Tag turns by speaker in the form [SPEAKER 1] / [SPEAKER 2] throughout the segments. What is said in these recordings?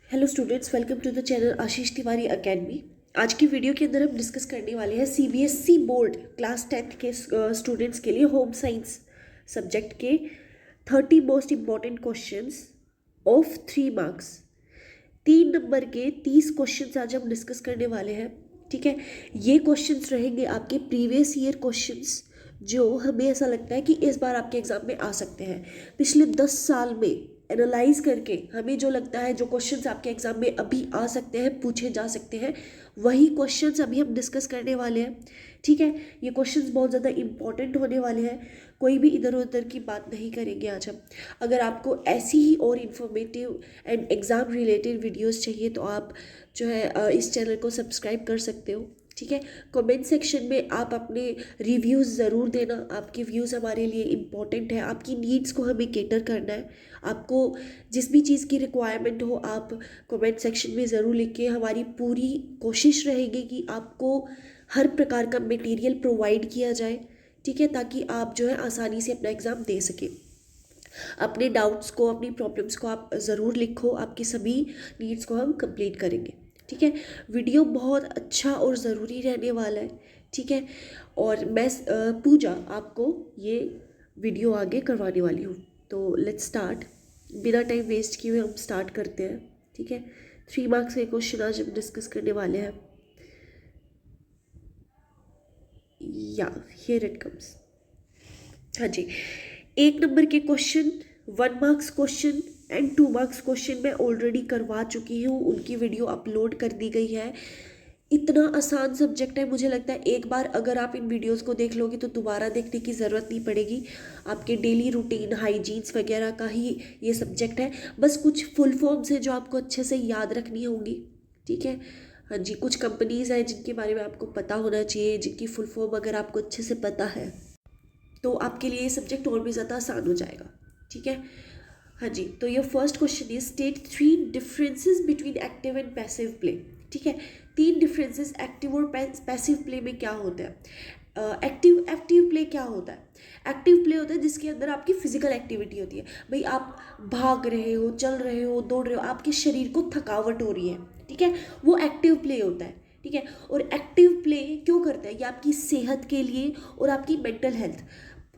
[SPEAKER 1] Hello students, welcome to the channel Ashish Tiwari academy. आज की video के अंदर हम डिस्कस करने वाले हैं सीबीएसई बोर्ड क्लास 10th के स्टूडेंट्स के लिए होम साइंस सब्जेक्ट के 30 most important questions of 3 marks. 3 number के 30 क्वेश्चंस आज हम डिस्कस करने वाले हैं। ठीक है, ये क्वेश्चंस रहेंगे आपके प्रीवियस ईयर क्वेश्चंस, जो हमें ऐसा लगता है कि इस बार आपके एग्जाम में आ सकते हैं। पिछले 10 साल में एनालाइज करके हमें जो लगता है, जो क्वेश्चंस आपके एग्जाम में अभी आ सकते हैं, पूछे जा सकते हैं, वही क्वेश्चंस अभी हम डिस्कस करने वाले हैं। ठीक है, ये क्वेश्चंस बहुत ज़्यादा इंपॉर्टेंट होने वाले हैं। कोई भी इधर उधर की बात नहीं करेंगे आज हम। अगर आपको ऐसी ही और informative and exam related videos चाहिए तो आप जो है इस चैनल को सब्सक्राइब कर सकते हो। ठीक है, कमेंट सेक्शन में आप अपने रिव्यूज़ ज़रूर देना। आपके व्यूज़ हमारे लिए इम्पॉर्टेंट है। आपकी नीड्स को हमें केटर करना है। आपको जिस भी चीज़ की रिक्वायरमेंट हो आप कमेंट सेक्शन में ज़रूर लिखिए। हमारी पूरी कोशिश रहेगी कि आपको हर प्रकार का मटेरियल प्रोवाइड किया जाए। ठीक है, ताकि आप जो है आसानी से अपना एग्ज़ाम दे सकें। अपने डाउट्स को, अपनी प्रॉब्लम्स को आप ज़रूर लिखो। आपकी सभी नीड्स को हम कंप्लीट करेंगे। ठीक है, वीडियो बहुत अच्छा और ज़रूरी रहने वाला है। ठीक है, और मैं पूजा आपको ये वीडियो आगे करवाने वाली हूँ। तो लेट्स स्टार्ट। बिना टाइम वेस्ट किए हुए हम स्टार्ट करते हैं। ठीक है, 3 मार्क्स के क्वेश्चन आज हम डिस्कस करने वाले हैं। या हियर इट कम्स। हाँ जी, 1 नंबर के question, 1 marks question and 2 marks question मैं ऑलरेडी करवा चुकी हूँ। उनकी वीडियो अपलोड कर दी गई है। इतना आसान सब्जेक्ट है, मुझे लगता है एक बार अगर आप इन वीडियोस को देख लोगे तो दोबारा देखने की ज़रूरत नहीं पड़ेगी। आपके डेली रूटीन, हाइजीन्स वगैरह का ही ये सब्जेक्ट है। बस कुछ फुल फॉर्म्स हैं जो आपको अच्छे से याद रखनी होंगी। ठीक है, हाँ जी, कुछ कंपनीज़ हैं जिनके बारे में आपको पता होना चाहिए, जिनकी फुल फॉर्म अगर आपको अच्छे से पता है तो आपके लिए ये सब्जेक्ट और भी ज़्यादा आसान हो जाएगा। ठीक है, हाँ जी, तो ये फर्स्ट क्वेश्चन है, state 3 differences between active and passive play. ठीक है, 3 डिफरेंसेस एक्टिव और पैसिव प्ले में क्या होता है। एक्टिव प्ले क्या होता है? एक्टिव प्ले होता है जिसके अंदर आपकी फिजिकल एक्टिविटी होती है। भाई आप भाग रहे हो, चल रहे हो, दौड़ रहे हो, आपके शरीर को थकावट हो रही है। ठीक है, वो एक्टिव प्ले होता है। ठीक है, और एक्टिव प्ले क्यों करता है? ये आपकी सेहत के लिए और आपकी मेंटल हेल्थ,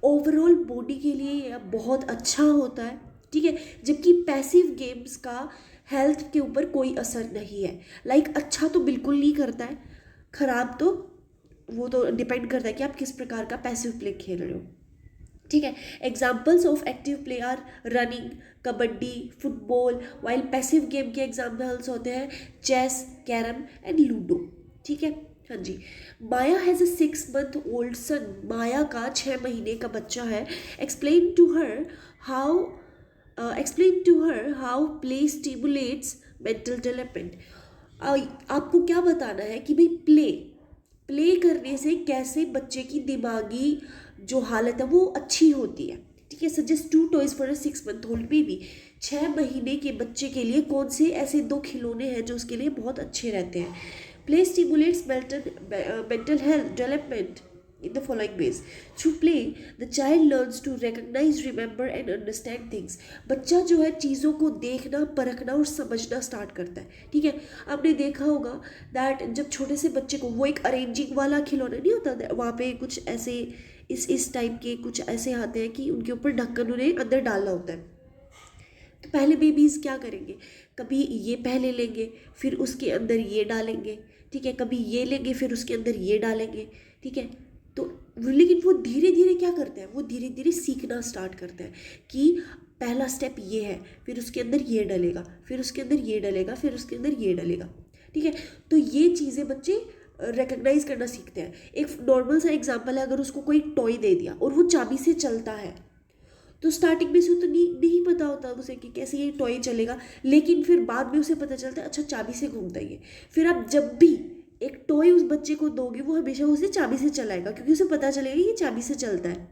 [SPEAKER 1] ओवरऑल बॉडी के लिए ये बहुत अच्छा होता है। ठीक है, जबकि पैसिव गेम्स का हेल्थ के ऊपर कोई असर नहीं है। अच्छा तो बिल्कुल नहीं करता है, खराब तो वो तो डिपेंड करता है कि आप किस प्रकार का पैसिव प्ले खेल रहे हो। ठीक है, examples of active play or running, kabaddi, football, while passive game के एग्जाम्पल्स होते हैं चेस, कैरम एंड लूडो। ठीक है, हाँ जी, Maya has a 6 month old son. Maya का 6 महीने का बच्चा है। Explain to her how play stimulates mental development. आपको क्या बताना है कि भाई प्ले करने से कैसे बच्चे की दिमागी जो हालत है वो अच्छी होती है। ठीक है, suggest 2 toys for a 6 month old baby. 6 महीने के बच्चे के लिए कौन से ऐसे 2 खिलौने हैं जो उसके लिए बहुत अच्छे रहते हैं। Play stimulates mental health development in the following ways. Through play, the child learns to recognize, remember and understand things. बच्चा जो है चीज़ों को देखना, परखना और समझना स्टार्ट करता है। ठीक है, आपने देखा होगा दैट जब छोटे से बच्चे को वो एक अरेंजिंग वाला खिलौना नहीं होता, वहाँ पे कुछ ऐसे इस टाइप के कुछ ऐसे आते हैं कि उनके ऊपर ढक्कन उन्हें अंदर डालना होता है। तो पहले बेबीज़ क्या करेंगे, कभी ये पहले लेंगे फिर उसके अंदर ये डालेंगे। ठीक है, कभी ये लेंगे फिर उसके अंदर ये डालेंगे। ठीक है, तो लेकिन वो धीरे धीरे क्या करते हैं, वो धीरे धीरे सीखना स्टार्ट करते हैं कि पहला स्टेप ये है, फिर उसके अंदर ये डलेगा, फिर उसके अंदर ये डलेगा, फिर उसके अंदर ये डलेगा। ठीक है, तो ये चीज़ें बच्चे रिकग्नाइज करना सीखते हैं। एक नॉर्मल सा एग्जाम्पल है, अगर उसको कोई टॉय दे दिया और वो चाबी से चलता है तो स्टार्टिंग में से तो नहीं पता होता उसे कि कैसे ये टॉय चलेगा, लेकिन फिर बाद में उसे पता चलता है अच्छा चाबी से घूमता ही है। फिर आप जब भी एक टॉय उस बच्चे को दोगे वो हमेशा उसे चाबी से चलाएगा, क्योंकि उसे पता चलेगा ये चाबी से चलता है।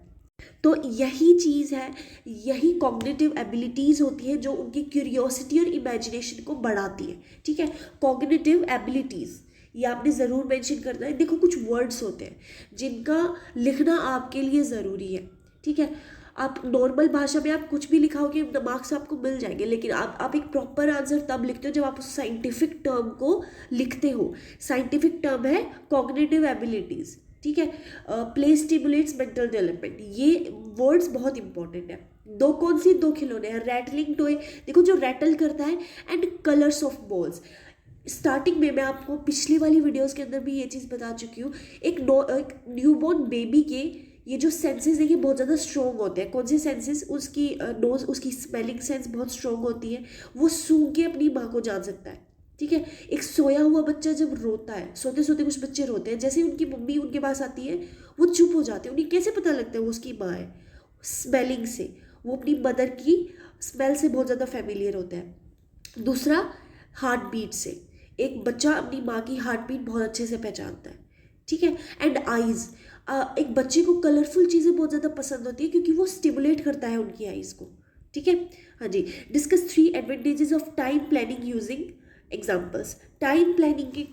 [SPEAKER 1] तो यही चीज़ है, यही कॉग्निटिव एबिलिटीज़ होती है जो उनकी क्यूरियोसिटी और इमेजिनेशन को बढ़ाती है। ठीक है, कॉग्निटिव एबिलिटीज़ ये आपने ज़रूर मेंशन करना है। देखो कुछ वर्ड्स होते हैं जिनका लिखना आपके लिए ज़रूरी है। ठीक है, आप नॉर्मल भाषा में आप कुछ भी लिखाओगे मार्क्स आपको मिल जाएंगे, लेकिन आप एक प्रॉपर आंसर तब लिखते हो जब आप उस साइंटिफिक टर्म को लिखते हो। साइंटिफिक टर्म है कॉग्निटिव एबिलिटीज़, ठीक है। प्ले स्टिमुलेट्स मेंटल डेवलपमेंट, ये वर्ड्स बहुत इंपॉर्टेंट है। दो खिलौने हैं, रैटलिंग टॉय, देखो जो रैटल करता है, and colours of balls. Starting में मैं आपको पिछली वाली वीडियोस के अंदर भी ये चीज़ बता चुकी हूँ। एक न्यूबॉर्न बेबी के ये जो सेंसेस है ये बहुत ज़्यादा स्ट्रॉन्ग होते हैं। कौन से सेंसेस? उसकी नोज, उसकी स्मेलिंग सेंस बहुत स्ट्रॉन्ग होती है, वो सूंघ के अपनी माँ को जान सकता है, ठीक है। एक सोया हुआ बच्चा जब रोता है, सोते सोते कुछ बच्चे रोते हैं, जैसे उनकी मम्मी उनके पास आती है वो चुप हो जाते हैं। उन्हें कैसे पता लगता है वो उसकी माँ है? स्मेलिंग से, वो अपनी मदर की स्मेल से बहुत ज़्यादा फेमिलियर होता है। दूसरा, हार्ट बीट से, एक बच्चा अपनी माँ की हार्ट बीट बहुत अच्छे से पहचानता है, ठीक है। एंड आइज़, एक बच्चे को कलरफुल चीज़ें बहुत ज़्यादा पसंद होती है क्योंकि वो स्टिमुलेट करता है उनकी आइज़ को, ठीक है। हाँ जी, discuss 3 advantages of time planning using examples. Time planning के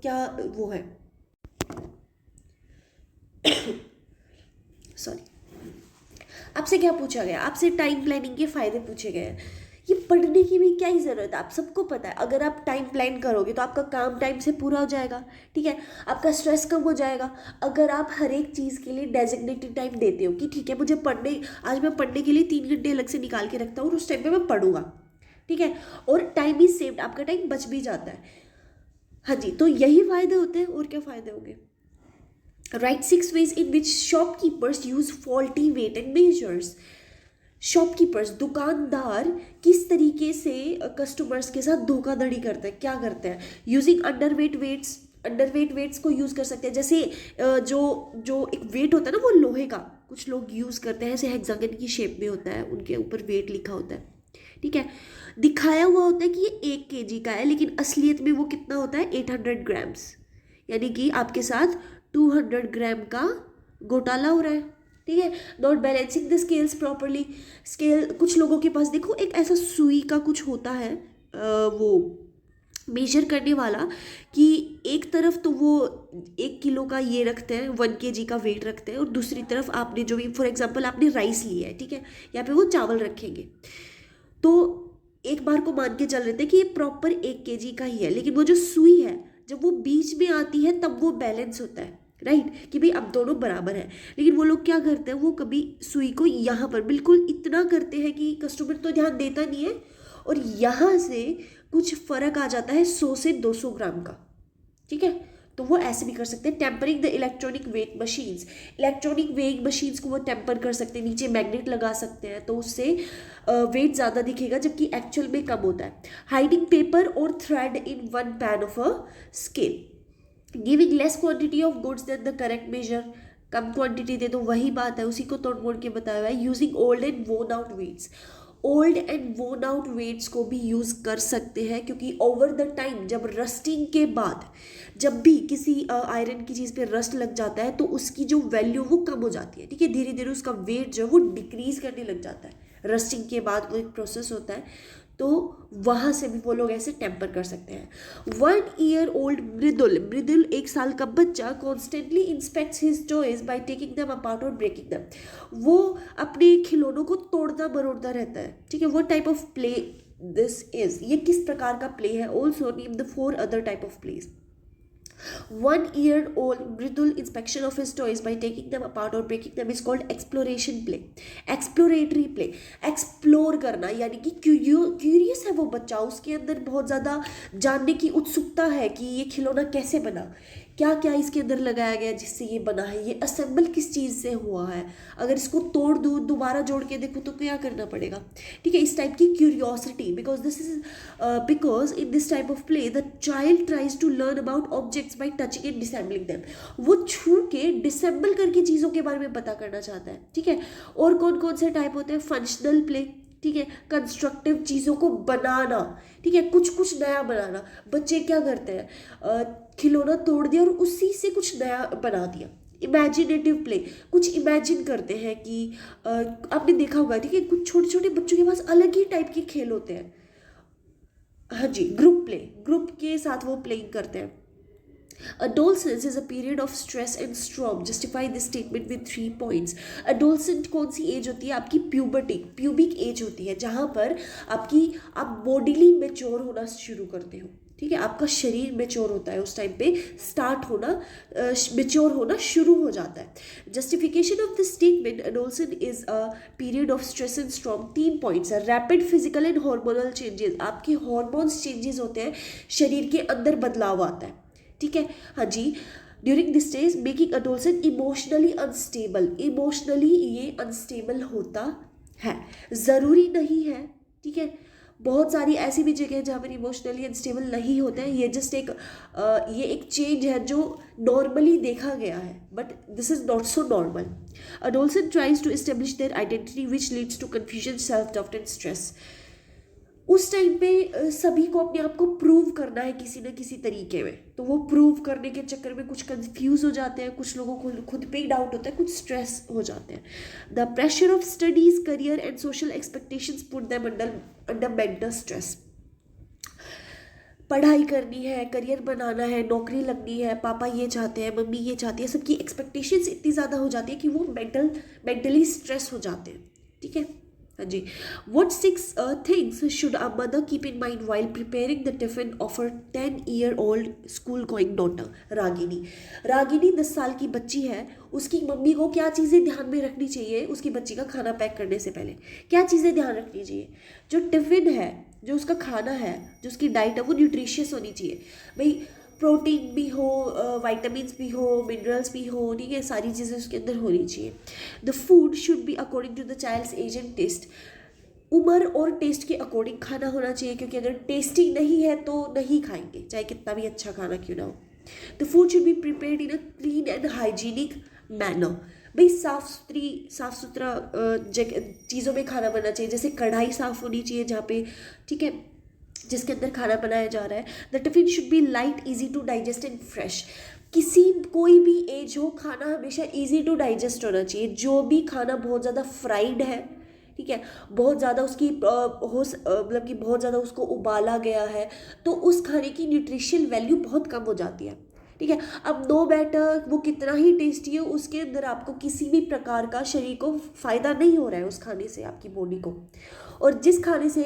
[SPEAKER 1] क्या वो है सॉरी, आपसे क्या पूछा गया? आपसे टाइम प्लानिंग के फ़ायदे पूछे गए हैं। ये पढ़ने की भी क्या ही ज़रूरत है, आप सबको पता है। अगर आप टाइम प्लान करोगे तो आपका काम टाइम से पूरा हो जाएगा, ठीक है। आपका स्ट्रेस कम हो जाएगा। अगर आप हर एक चीज़ के लिए डेजिग्नेटेड टाइम देते हो कि ठीक है मुझे आज मैं पढ़ने के लिए 3 घंटे अलग से निकाल के रखता हूँ और उस टाइम पर मैं पढ़ूंगा, ठीक है, और टाइम इज सेव्ड, आपका टाइम बच भी जाता है। हाँ जी, तो यही फ़ायदे होते हैं, और क्या फ़ायदे होंगे? Right 6 ways in which shopkeepers use faulty weight and measures। Shopkeepers, दुकानदार किस तरीके से कस्टमर्स के साथ धोखाधड़ी करते हैं, क्या करते हैं? यूजिंग अंडरवेट वेट्स को यूज़ कर सकते हैं। जैसे जो एक वेट होता है ना, वो लोहे का कुछ लोग यूज़ करते हैं, ऐसे हेक्सागन की शेप में होता है, उनके ऊपर वेट लिखा होता है, ठीक है। दिखाया हुआ होता है कि ये 1 kg का है, लेकिन असलियत में वो कितना होता है? 800 ग्राम्स, यानी कि आपके साथ 200 ग्राम का घोटाला हो रहा है, ठीक है। Not balancing the scales properly, scale कुछ लोगों के पास देखो एक ऐसा सुई का कुछ होता है वो मेजर करने वाला, कि एक तरफ तो वो 1 किलो का ये रखते हैं, 1 kg का वेट रखते हैं, और दूसरी तरफ आपने जो भी, फॉर एग्जांपल आपने राइस लिया है, ठीक है, यहाँ पे वो चावल रखेंगे, तो एक बार को मान के चल रहे थे कि ये प्रॉपर 1 kg का ही है, लेकिन वो जो सुई है जब वो बीच में आती है तब वो बैलेंस होता है, राइट, कि भाई अब दोनों बराबर है। लेकिन वो लोग क्या करते हैं, वो कभी सुई को यहाँ पर बिल्कुल इतना करते हैं कि कस्टमर तो ध्यान देता नहीं है, और यहाँ से कुछ फर्क आ जाता है 100 से 200 ग्राम का, ठीक है। तो वो ऐसे भी कर सकते हैं। Tampering the electronic weighing machines को वो टेम्पर कर सकते हैं, नीचे मैग्नेट लगा सकते हैं, तो उससे वेट ज़्यादा दिखेगा जबकि एक्चुअल में कम होता है। हाइडिंग पेपर और thread in one pan of a scale, giving less quantity of goods than the correct measure, कम क्वांटिटी दे दो, वही बात है, उसी को तोड़ मोड़ के बताया हुआ है। यूजिंग ओल्ड एंड वोन आउट वेट्स को भी यूज़ कर सकते हैं, क्योंकि ओवर द टाइम जब रस्टिंग के बाद जब भी किसी आयरन की चीज़ पे रस्ट लग जाता है तो उसकी जो वैल्यू वो कम हो जाती है, ठीक है, धीरे धीरे उसका वेट जो है वो डिक्रीज करने लग जाता है। रस्टिंग के बाद वो एक प्रोसेस होता है, तो वहाँ से भी वो लोग ऐसे टेम्पर कर सकते हैं। 1 year old मृदुल 1 साल का बच्चा constantly inspects his toys by taking them apart और ब्रेकिंग देम, वो अपने खिलौनों को तोड़ता मरोड़ता रहता है, ठीक है। What type of play this is, ये किस प्रकार का प्ले है? Also name the 4 other type of plays। 1 year old Mridul inspection of his toys by taking them apart or breaking them is called exploration play, exploratory play। Explore करना, यानी कि curious है वो बच्चा, उसके अंदर बहुत ज़्यादा जानने की उत्सुकता है कि ये खिलौना कैसे बना, क्या क्या इसके अंदर लगाया गया जिससे ये बना है, ये असेंबल किस चीज़ से हुआ है, अगर इसको तोड़ दूँ दोबारा जोड़ के देखूँ तो क्या करना पड़ेगा, ठीक है। इस टाइप की curiosity, because in this type of play the child tries to learn about objects by touching and disassembling them, वो छू के डिसेंबल करके चीज़ों के बारे में पता करना चाहता है, ठीक है। और कौन कौन से टाइप होते हैं? फंक्शनल प्ले, ठीक है, कंस्ट्रक्टिव चीज़ों को बनाना, ठीक है, कुछ नया बनाना। बच्चे क्या करते हैं, खिलौना तोड़ दिया और उसी से कुछ नया बना दिया। इमेजिनेटिव प्ले, कुछ इमेजिन करते हैं कि आपने देखा होगा, ठीक है, कुछ छोटे छोटे बच्चों के पास अलग ही टाइप के खेल होते हैं। हाँ जी, ग्रुप के साथ वो प्लेइंग करते हैं। Adolescence is a period of stress and storm. Justify this statement with 3 points. Adolescent कौन सी एज होती है? आपकी प्यूबिक एज होती है, जहाँ पर आप बॉडीली मेच्योर होना शुरू करते हो, ठीक है, आपका शरीर मेच्योर होता है, उस टाइम पे स्टार्ट होना मेच्योर होना शुरू हो जाता है। Justification of this statement, adolescent is a period of stress and storm, 3 points है। Rapid physical and hormonal changes, आपके हार्मोन्स चेंजेस होते हैं, शरीर के अंदर बदलाव आता है, ठीक है, हाँ जी। During this stage making adolescent emotionally unstable, emotionally ये अनस्टेबल होता है, ज़रूरी नहीं है, ठीक है, बहुत सारी ऐसी भी जगह है जहाँ पर इमोशनली अनस्टेबल नहीं होते हैं, ये एक चेंज है जो नॉर्मली देखा गया है, but this is not so normal. Adolescent tries to establish their identity which leads to confusion, self doubt and stress. उस टाइम पे सभी को अपने आप को प्रूव करना है किसी न किसी तरीके में, तो वो प्रूव करने के चक्कर में कुछ कंफ्यूज हो जाते हैं, कुछ लोगों को खुद पे ही डाउट होता है, कुछ स्ट्रेस हो जाते हैं। The pressure of studies, career and social expectations put them under mental stress. पढ़ाई करनी है, करियर बनाना है, नौकरी लगनी है, पापा ये चाहते हैं, मम्मी ये चाहती है, सबकी एक्सपेक्टेशंस इतनी ज़्यादा हो जाती है कि वो मेंटली स्ट्रेस हो जाते हैं, ठीक है, हाँ जी। What 6 things should a mother keep in mind while preparing the tiffin of her 10-year-old school-going daughter? Ragini 10 साल की बच्ची है, उसकी मम्मी को क्या चीज़ें ध्यान में रखनी चाहिए उसकी बच्ची का खाना पैक करने से पहले? क्या चीज़ें ध्यान रखनी चाहिए? जो टिफ़िन है, जो उसका खाना है, जो उसकी डाइट है, वो न्यूट्रिशियस होनी चाहिए भाई, प्रोटीन भी हो, वाइटामिन भी हो, मिनरल्स भी हो, ठीक है, सारी चीज़ें उसके अंदर होनी चाहिए। The food should be according to the child's age and taste, उम्र और टेस्ट के अकॉर्डिंग खाना होना चाहिए, क्योंकि अगर टेस्टी नहीं है तो नहीं खाएंगे, चाहे कितना भी अच्छा खाना क्यों ना हो। The food should be prepared in a clean and hygienic manner, भाई साफ़ सुथरा चीज़ों में खाना बनना चाहिए, जैसे कढ़ाई साफ़ होनी चाहिए जहाँ पे, ठीक है, जिसके अंदर खाना बनाया जा रहा है। The tiffin should be light, easy to digest and fresh, कोई भी एज हो, खाना हमेशा इजी टू डाइजेस्ट होना चाहिए। जो भी खाना बहुत ज़्यादा फ्राइड है, ठीक है, बहुत ज़्यादा उसकी मतलब कि बहुत ज़्यादा उसको उबाला गया है, तो उस खाने की न्यूट्रिशियल वैल्यू बहुत कम हो जाती है, ठीक है। अब नो मैटर वो कितना ही टेस्टी हो, उसके अंदर आपको किसी भी प्रकार का शरीर को फ़ायदा नहीं हो रहा है उस खाने से, आपकी बॉडी को, और जिस खाने से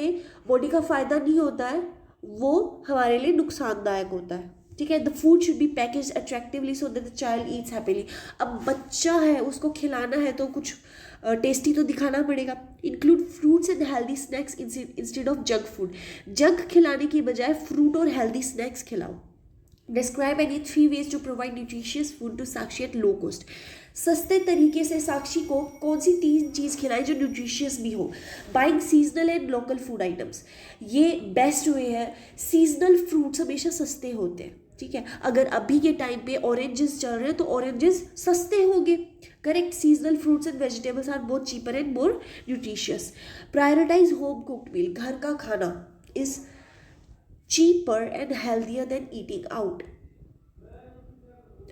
[SPEAKER 1] बॉडी का फ़ायदा नहीं होता है वो हमारे लिए नुकसानदायक होता है, ठीक है। The food should B package attractively so that the child Yeats happily, अब बच्चा है उसको खिलाना है तो कुछ टेस्टी तो दिखाना पड़ेगा। Include fruits and healthy snacks instead of junk food, junk खिलाने की बजाय फ्रूट और हेल्दी स्नैक्स खिलाओ। Describe any 3 ways to provide nutritious food to Sakshi at low cost, सस्ते तरीके से साक्षी को कौन सी 3 चीज़ खिलाएं जो न्यूट्रिशियस भी हो। Buying seasonal and local food items, ये बेस्ट वे है। सीजनल फ्रूट्स हमेशा सस्ते होते हैं, ठीक है, अगर अभी के टाइम पे ऑरेंजेस चल रहे हैं तो ऑरेंजेस सस्ते होंगे, correct. Seasonal fruits and vegetables are both cheaper and more nutritious. Prioritize home cooked meal, घर का खाना is cheaper and healthier than eating out,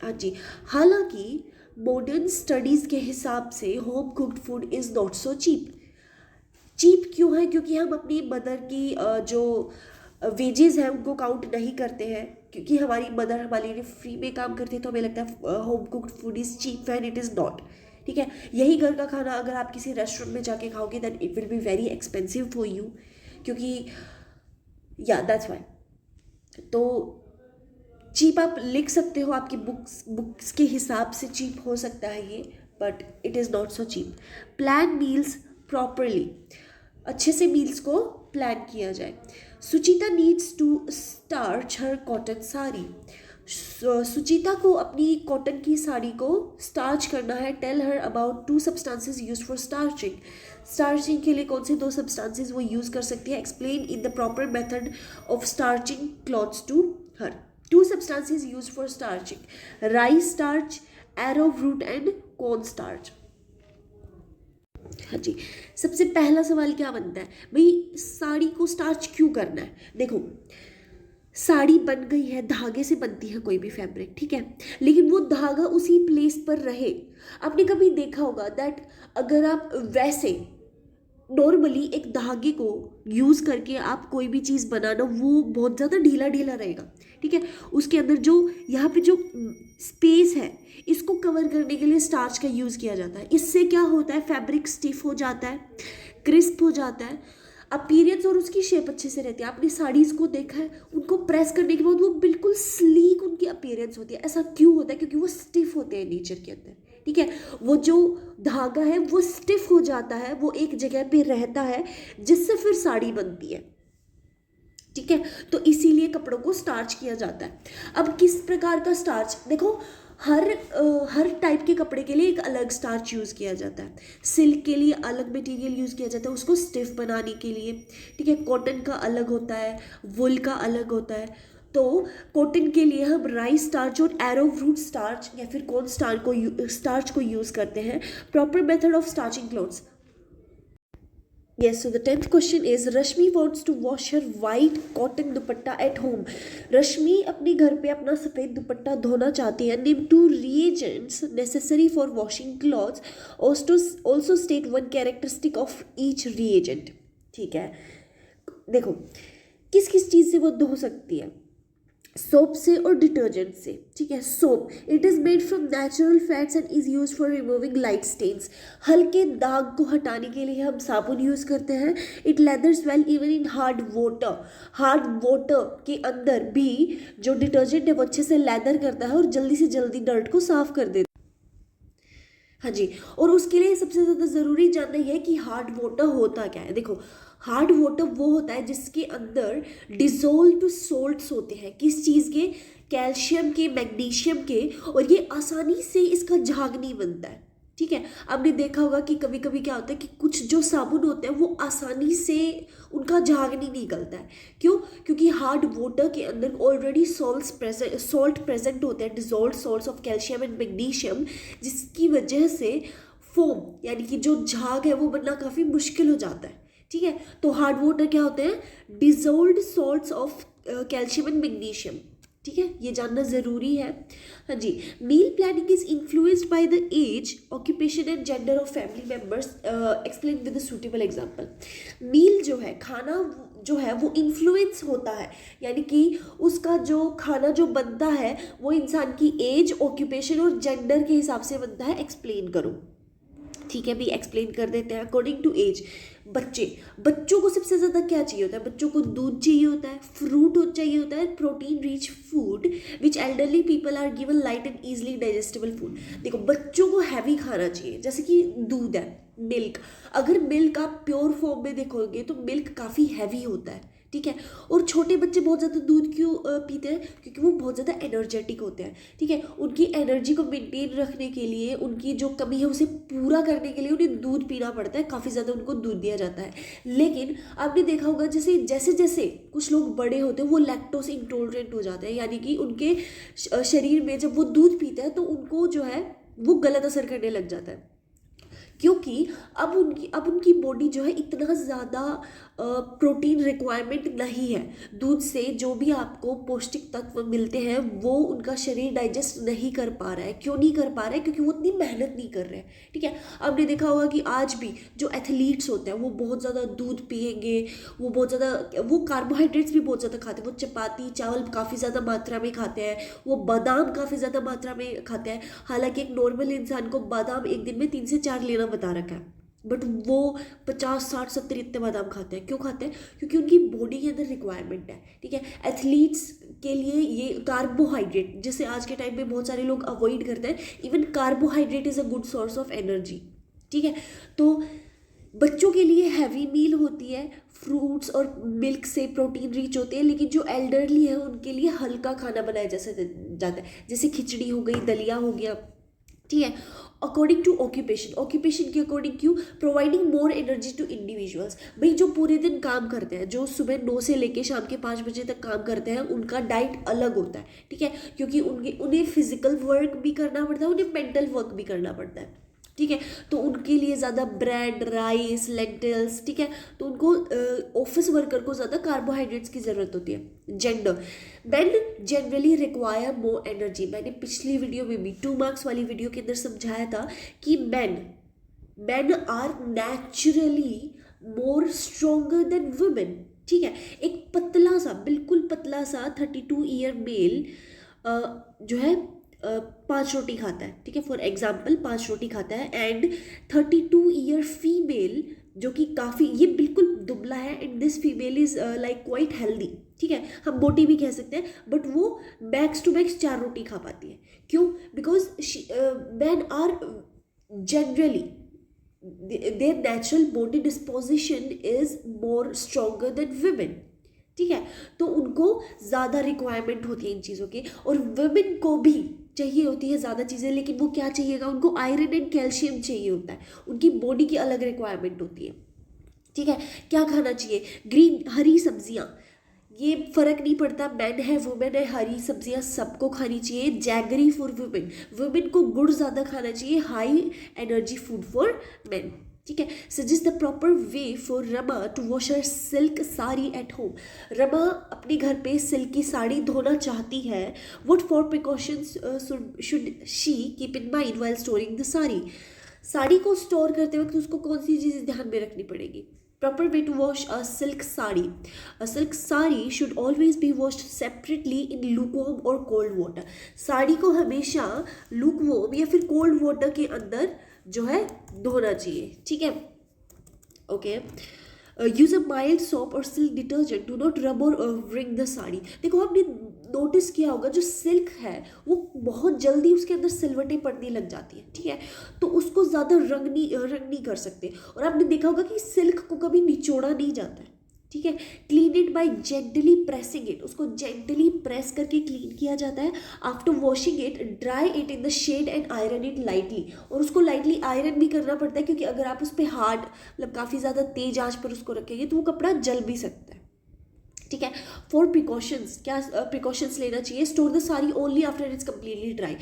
[SPEAKER 1] हाँ जी। हालांकि मॉडर्न स्टडीज़ के हिसाब से home cooked food is not so cheap क्यों है? क्योंकि हम अपनी मदर की जो वेजेस हैं उनको काउंट नहीं करते हैं, क्योंकि हमारी मदर हमारे लिए फ्री में काम करती है, तो हमें लगता है home cooked food is cheap and it is not, ठीक है। यही घर का खाना अगर आप किसी रेस्टोरेंट में जाके खाओगे then it will be very expensive for you, क्योंकि या दैट्स वाई। तो चीप आप लिख सकते हो, आपकी बुक्स के हिसाब से चीप हो सकता है ये, but it is not so cheap. Plan meals properly, अच्छे से मील्स को प्लान किया जाए। Suchita needs to starch her cotton sari, Suchita को अपनी कॉटन की साड़ी को स्टार्च करना है। Tell her about 2 substances use for starching के लिए कौन से 2 सब्सटेंसेज वो यूज़ कर सकती है। Explain in the proper method of starching clothes to her. 2 substances used for starching, rice starch, arrowroot and corn starch। हाँ जी, सबसे पहला सवाल क्या बनता है भाई, साड़ी को स्टार्च क्यों करना है? देखो, साड़ी बन गई है, धागे से बनती है कोई भी फैब्रिक, ठीक है, लेकिन वो धागा उसी प्लेस पर रहे। आपने कभी देखा होगा दैट अगर आप वैसे नॉर्मली एक धागे को यूज़ करके आप कोई भी चीज़ बनाना वो बहुत ज़्यादा ढीला ढीला रहेगा, ठीक है। उसके अंदर जो यहाँ पे जो स्पेस है इसको कवर करने के लिए स्टार्च का यूज़ किया जाता है। इससे क्या होता है, फैब्रिक स्टिफ हो जाता है, क्रिस्प हो जाता है, अपीयरेंस और उसकी शेप अच्छे से रहती है। आपने साड़ीज़ को देखा है, उनको प्रेस करने के बाद वो बिल्कुल स्लीक उनकी अपीयरेंस होती है। ऐसा क्यों होता है? क्योंकि वो स्टिफ होते हैं नेचर के अंदर, ठीक है। वो जो धागा है वो स्टिफ हो जाता है, वो एक जगह पे रहता है, जिससे फिर साड़ी बनती है, ठीक है। तो इसीलिए कपड़ों को स्टार्च किया जाता है। अब किस प्रकार का स्टार्च, देखो हर टाइप के कपड़े के लिए एक अलग स्टार्च यूज़ किया जाता है। सिल्क के लिए अलग मटेरियल यूज़ किया जाता है उसको स्टिफ बनाने के लिए, ठीक है। कॉटन का अलग होता है, वुल का अलग होता है। तो कॉटन के लिए हम राइस स्टार्च और एरोरूट स्टार्च या फिर कॉर्न स्टार्च को यूज़ करते हैं। Proper method of starching clothes. Yes, so the 10th question is Rashmi wants to wash her white cotton dupatta at home. रश्मि अपने घर पे अपना सफ़ेद दुपट्टा धोना चाहती है। Name 2 reagents necessary for washing clothes. Also state one characteristic of each reagent. ठीक है, देखो किस किस चीज़ से वो धो सकती है, सोप से और डिटर्जेंट से, ठीक है। Soap, it is made from natural fats and is use for removing light stains. हल्के दाग को हटाने के लिए हम साबुन यूज़ करते हैं। It leathers well even in hard water. Hard water के अंदर भी जो डिटर्जेंट है वो अच्छे से लेदर करता है और जल्दी से जल्दी डर्ट को साफ कर देता है। हाँ जी, और उसके लिए सबसे ज़्यादा ज़रूरी जानना यह है कि हार्ड वाटर होता क्या है। देखो, हार्ड वाटर वो होता है जिसके अंदर डिजोल्व सोल्ट्स होते हैं। किस चीज़ के? कैल्शियम के, मैग्नीशियम के, और ये आसानी से इसका झाग नहीं बनता है, ठीक है। आपने देखा होगा कि कभी कभी क्या होता है कि कुछ जो साबुन होते हैं वो आसानी से उनका झाग नहीं निकलता है। क्यों? क्योंकि हार्ड वाटर के अंदर ऑलरेडी सॉल्ट प्रेजेंट होते हैं, dissolve salts of calcium and magnesium, जिसकी वजह से फोम यानी कि जो झाग है वो बनना काफ़ी मुश्किल हो जाता है, ठीक है। तो हार्ड वाटर क्या होते हैं? Dissolved salts of calcium and magnesium, ठीक है, ये जानना ज़रूरी है। हाँ जी, meal planning is influenced by the age, occupation and gender of family members. Explain with a suitable example. Meal जो है, खाना जो है वो इन्फ्लुएंस होता है, यानी कि उसका जो खाना जो बनता है वो इंसान की एज, ऑक्यूपेशन और जेंडर के हिसाब से बनता है। एक्सप्लेन करो, ठीक है, भी एक्सप्लेन कर देते हैं। अकॉर्डिंग टू एज, बच्चों को सबसे ज़्यादा क्या चाहिए होता है? बच्चों को दूध चाहिए होता है, फ्रूट चाहिए होता है, protein rich food which elderly people are given light and easily digestible food. देखो, बच्चों को हैवी खाना चाहिए, जैसे कि दूध है, मिल्क। अगर मिल्क आप प्योर फॉर्म में देखोगे तो मिल्क काफ़ी हैवी होता है, ठीक है। और छोटे बच्चे बहुत ज़्यादा दूध क्यों पीते हैं? क्योंकि वो बहुत ज़्यादा एनर्जेटिक होते हैं, ठीक है। उनकी एनर्जी को मेंटेन रखने के लिए, उनकी जो कमी है उसे पूरा करने के लिए उन्हें दूध पीना पड़ता है, काफ़ी ज़्यादा उनको दूध दिया जाता है। लेकिन आपने देखा होगा जैसे जैसे कुछ लोग बड़े होते हैं वो लैक्टोज इंटॉलरेंट हो जाते हैं, यानी कि उनके शरीर में जब वो दूध पीते हैं तो उनको जो है वो गलत असर करने लग जाता है, क्योंकि अब उनकी बॉडी जो है इतना ज़्यादा प्रोटीन रिक्वायरमेंट नहीं है। दूध से जो भी आपको पौष्टिक तत्व मिलते हैं वो उनका शरीर डाइजेस्ट नहीं कर पा रहा है। क्यों नहीं कर पा रहा है? क्योंकि वो उतनी मेहनत नहीं कर रहे हैं, ठीक है। आपने देखा होगा कि आज भी जो एथलीट्स होते हैं वो बहुत ज़्यादा दूध पिएंगे, वो बहुत ज़्यादा वो कार्बोहाइड्रेट्स भी बहुत ज़्यादा खाते हैं, वो चपाती चावल काफ़ी ज़्यादा मात्रा में खाते हैं, वो बादाम काफ़ी ज़्यादा मात्रा में खाते हैं। हालांकि एक नॉर्मल इंसान को बादाम एक दिन में 3 से 4 लेना बता रखा है, बट वो 50, 60, 70 इतने बादाम खाते हैं। क्यों खाते हैं? क्योंकि उनकी बॉडी के अंदर रिक्वायरमेंट है, ठीक है। एथलीट्स के लिए ये कार्बोहाइड्रेट, जैसे आज के टाइम में बहुत सारे लोग अवॉइड करते हैं, even carbohydrate is a good source of energy, ठीक है। तो बच्चों के लिए हैवी मील होती है, फ्रूट्स और मिल्क से प्रोटीन रिच होते हैं, लेकिन जो एल्डरली है उनके लिए हल्का खाना बनाया जाता है, जैसे खिचड़ी हो गई, दलिया हो गया, ठीक है। अकॉर्डिंग टू ऑक्यूपेशन के अकॉर्डिंग क्यों? Providing more energy to individuals. भाई जो पूरे दिन काम करते हैं, जो सुबह 9 से लेके शाम के 5 बजे तक काम करते हैं, उनका डाइट अलग होता है, ठीक है, क्योंकि उन्हें फिजिकल वर्क भी करना पड़ता है, उन्हें मेंटल वर्क भी करना पड़ता है, ठीक है। तो उनके लिए ज़्यादा ब्रेड, राइस, लेंटिल्स, ठीक है। तो उनको ऑफिस वर्कर को ज़्यादा कार्बोहाइड्रेट्स की ज़रूरत होती है। Gender, main generally require more energy. मैंने पिछली वीडियो में भी 2 मार्क्स वाली वीडियो के अंदर समझाया था कि man are naturally more stronger than women, ठीक है। एक पतला सा, बिल्कुल पतला सा 32 ईयर मेल जो है 5 रोटी खाता है, ठीक है, फॉर एग्जाम्पल 5 रोटी खाता है, एंड 32 ईयर फीमेल जो कि काफ़ी, ये बिल्कुल दुबला है, and this female is like quite healthy, ठीक है, हम मोटी भी कह सकते हैं, बट वो मैक्स टू मैक्स 4 रोटी खा पाती है। क्यों? Because man are generally their natural body disposition is more stronger than women, ठीक है। तो उनको ज़्यादा रिक्वायरमेंट होती है इन चीज़ों की, और वुमेन को भी चाहिए होती है ज़्यादा चीज़ें, लेकिन वो क्या चाहिएगा, उनको आयरन एंड कैल्शियम चाहिए होता है, उनकी बॉडी की अलग रिक्वायरमेंट होती है, ठीक है। क्या खाना चाहिए? ग्रीन, हरी सब्जियाँ, ये फर्क नहीं पड़ता मैन है वुमेन है, हरी सब्जियां सबको खानी चाहिए। जैगरी फॉर वुमेन, वुमेन को गुड़ ज़्यादा खाना चाहिए, high energy food for men, ठीक है। Suggest the proper way for Rama to wash her silk sari at home. Rama अपने घर पे सिल्क की साड़ी धोना चाहती है। What for precautions should she keep in mind while storing the sari. Sari को स्टोर करते वक्त उसको कौन सी चीज़ ध्यान में रखनी पड़ेगी? Proper way to wash a silk sari. A silk sari should always be washed separately in lukewarm or cold water. Sari को हमेशा lukewarm या फिर cold water के अंदर जो है धोना चाहिए, ठीक है। Okay, use a mild soap और सिल्क डिटर्जेंट, डू नॉट रब और wring द साड़ी। देखो, आपने नोटिस किया होगा जो सिल्क है वो बहुत जल्दी उसके अंदर सिलवटें पड़ने लग जाती है, ठीक है, तो उसको ज़्यादा रंग नहीं कर सकते। और आपने देखा होगा कि सिल्क को कभी निचोड़ा नहीं जाता है, ठीक है। Clean it by gently pressing it, उसको जेंटली प्रेस करके क्लीन किया जाता है। After washing it, dry it in the shade and iron it lightly, और उसको लाइटली आयरन भी करना पड़ता है, क्योंकि अगर आप उस पर हार्ड, मतलब काफ़ी ज़्यादा तेज आंच पर उसको रखेंगे तो वो कपड़ा जल भी सकता है, ठीक है। फॉर प्रिकॉशंस, क्या प्रिकॉशंस लेना चाहिए? Store the sari only after it's completely dry.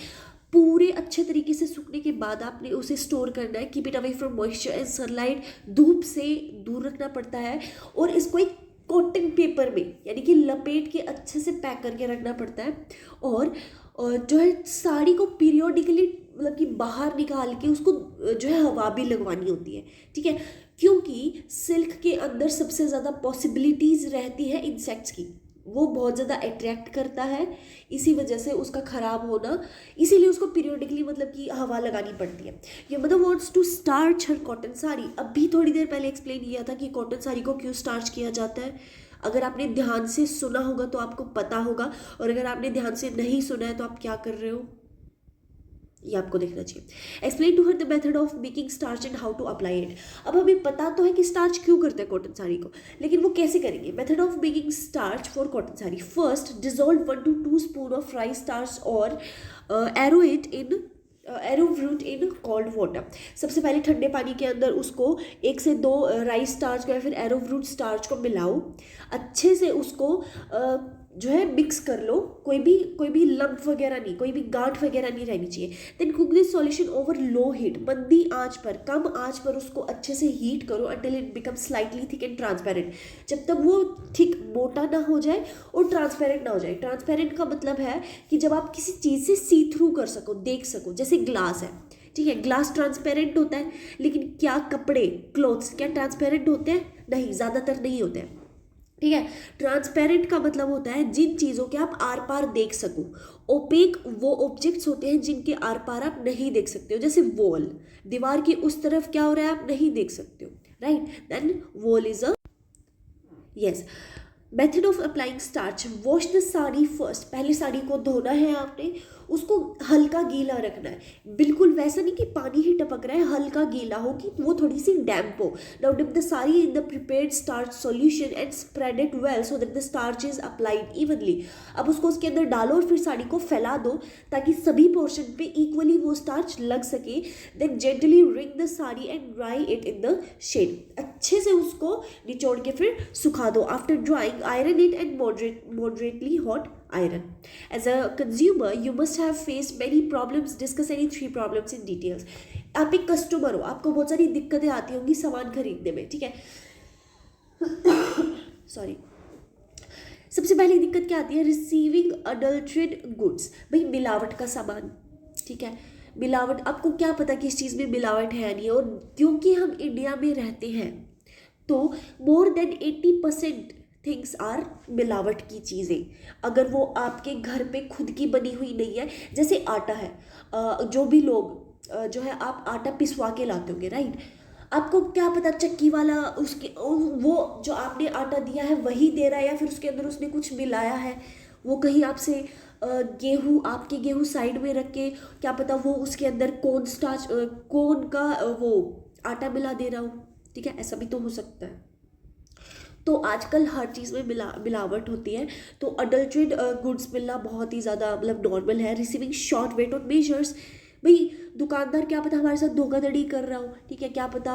[SPEAKER 1] पूरे अच्छे तरीके से सूखने के बाद आपने उसे स्टोर करना है। Keep it away from moisture and sunlight, धूप से दूर रखना पड़ता है, और इसको एक कॉटन पेपर में यानी कि लपेट के अच्छे से पैक करके रखना पड़ता है। और जो है साड़ी को पीरियोडिकली, मतलब कि बाहर निकाल के उसको जो है हवा भी लगवानी होती है, ठीक है, क्योंकि सिल्क के अंदर सबसे ज़्यादा पॉसिबिलिटीज़ रहती है इंसेक्ट्स की, वो बहुत ज़्यादा अट्रैक्ट करता है, इसी वजह से उसका ख़राब होना, इसीलिए उसको पीरियोडिकली मतलब कि हवा लगानी पड़ती है। ये mother wants to starch her cotton sari, अभी थोड़ी देर पहले एक्सप्लेन किया था कि कॉटन साड़ी को क्यों स्टार्च किया जाता है। अगर आपने ध्यान से सुना होगा तो आपको पता होगा, और अगर आपने ध्यान से नहीं सुना है तो आप क्या कर रहे हो, ये आपको देखना चाहिए। Explain to her the method of making starch and how to apply it. अब हमें पता तो है कि स्टार्च क्यों करते हैं कॉटन साड़ी को, लेकिन वो कैसे करेंगे? Method of making starch for cotton sari. First, dissolve 1 to 2 spoon of rice starch और एरोरूट इन कोल्ड वाटर। सबसे पहले ठंडे पानी के अंदर उसको 1 से 2 राइस स्टार्च को या फिर एरोरूट स्टार्च को मिलाओ, अच्छे से उसको जो है मिक्स कर लो, कोई भी लम्प वगैरह नहीं, कोई भी गांठ वगैरह नहीं रहनी चाहिए। Then cook this solution over low heat, मंदी आंच पर, कम आंच पर उसको अच्छे से हीट करो until it become slightly thick and transparent, जब तक वो थिक, मोटा ना हो जाए और ट्रांसपेरेंट ना हो जाए। ट्रांसपेरेंट का मतलब है कि जब आप किसी चीज़ से सी थ्रू कर सको, देख सको, जैसे ग्लास है, ठीक है, ग्लास ट्रांसपेरेंट होता है, लेकिन क्या कपड़े, क्लोथ्स क्या ट्रांसपेरेंट होते हैं? नहीं, ज़्यादातर नहीं होते हैं, ठीक है। ट्रांसपेरेंट का मतलब होता है जिन चीज़ों के आप आर पार देख सको। ओपेक वो ऑब्जेक्ट्स होते हैं जिनके आर पार आप नहीं देख सकते हो, जैसे वॉल, दीवार की उस तरफ क्या हो रहा है आप नहीं देख सकते हो, right, then wall is a yes. Method of applying starch, wash the sari first, पहले साड़ी को धोना है आपने, उसको हल्का गीला रखना है, बिल्कुल वैसा नहीं कि पानी ही टपक रहा है, हल्का गीला हो कि वो थोड़ी सी डैम्प हो। Now dip the sari in the prepared starch solution and spread it well so that the starch is applied evenly. अब उसको उसके अंदर डालो और फिर साड़ी को फैला दो ताकि सभी पोर्शन पे इक्वली वो स्टार्च लग सके। Then gently wring the sari and dry it in the shade, अच्छे से उसको निचोड़ के फिर सुखा दो। After drying, iron it and moderately hot iron. As a consumer, you must have faced many problems. Discuss any 3 problems in details. आप एक कस्टमर हो, आपको बहुत सारी दिक्कतें आती होंगी सामान खरीदने में, ठीक है। सॉरी। सबसे पहली दिक्कत क्या आती है? रिसीविंग अडल्ट्रेटेड गुड्स, भाई मिलावट का सामान, ठीक है, मिलावट, आपको क्या पता कि इस चीज़ में मिलावट है नहीं, और क्योंकि हम इंडिया में रहते हैं तो मोर देन 80% थिंग्स आर मिलावट की चीज़ें, अगर वो आपके घर पे खुद की बनी हुई नहीं है। जैसे आटा है, जो भी लोग जो है आप आटा पिसवा के लाते होंगे, राइट? आपको क्या पता चक्की वाला उसके वो जो आपने आटा दिया है वही दे रहा है, या फिर उसके अंदर उसने कुछ मिलाया है। वो कहीं आपसे गेहूँ, आपके गेहूँ साइड में रख के क्या पता वो उसके अंदर कॉर्न स्टार्च, कॉर्न का वो आटा मिला दे रहा हो, ठीक है? ऐसा भी तो हो सकता है। तो आजकल हर चीज़ में मिलावट होती है, तो अडल्ट्रेट गुड्स मिलना बहुत ही ज़्यादा मतलब नॉर्मल है। Receiving short weight on measures, भाई दुकानदार क्या पता हमारे साथ धोखाधड़ी कर रहा हो, ठीक है? क्या पता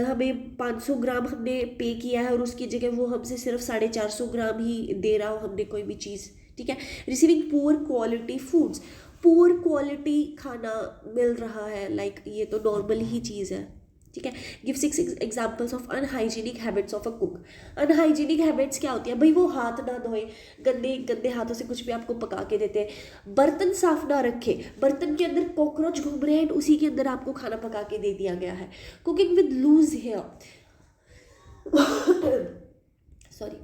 [SPEAKER 1] हमें 500 ग्राम हमने पे किया है और उसकी जगह वो हमसे सिर्फ 450 ग्राम ही दे रहा हो हमने कोई भी चीज़, ठीक है? Receiving poor quality foods, poor quality खाना मिल रहा है, लाइक ये तो नॉर्मल ही चीज़ है, ठीक है? Give 6 examples of unhygienic habits of a cook. Unhygienic habits क्या होती है भाई? वो हाथ ना धोए, गंदे गंदे हाथों से कुछ भी आपको पका के देते हैं। बर्तन साफ ना रखे, बर्तन के अंदर कॉकरोच घूम रहे हैं, उसी के अंदर आपको खाना पका के दे दिया गया है। Cooking with loose hair, sorry,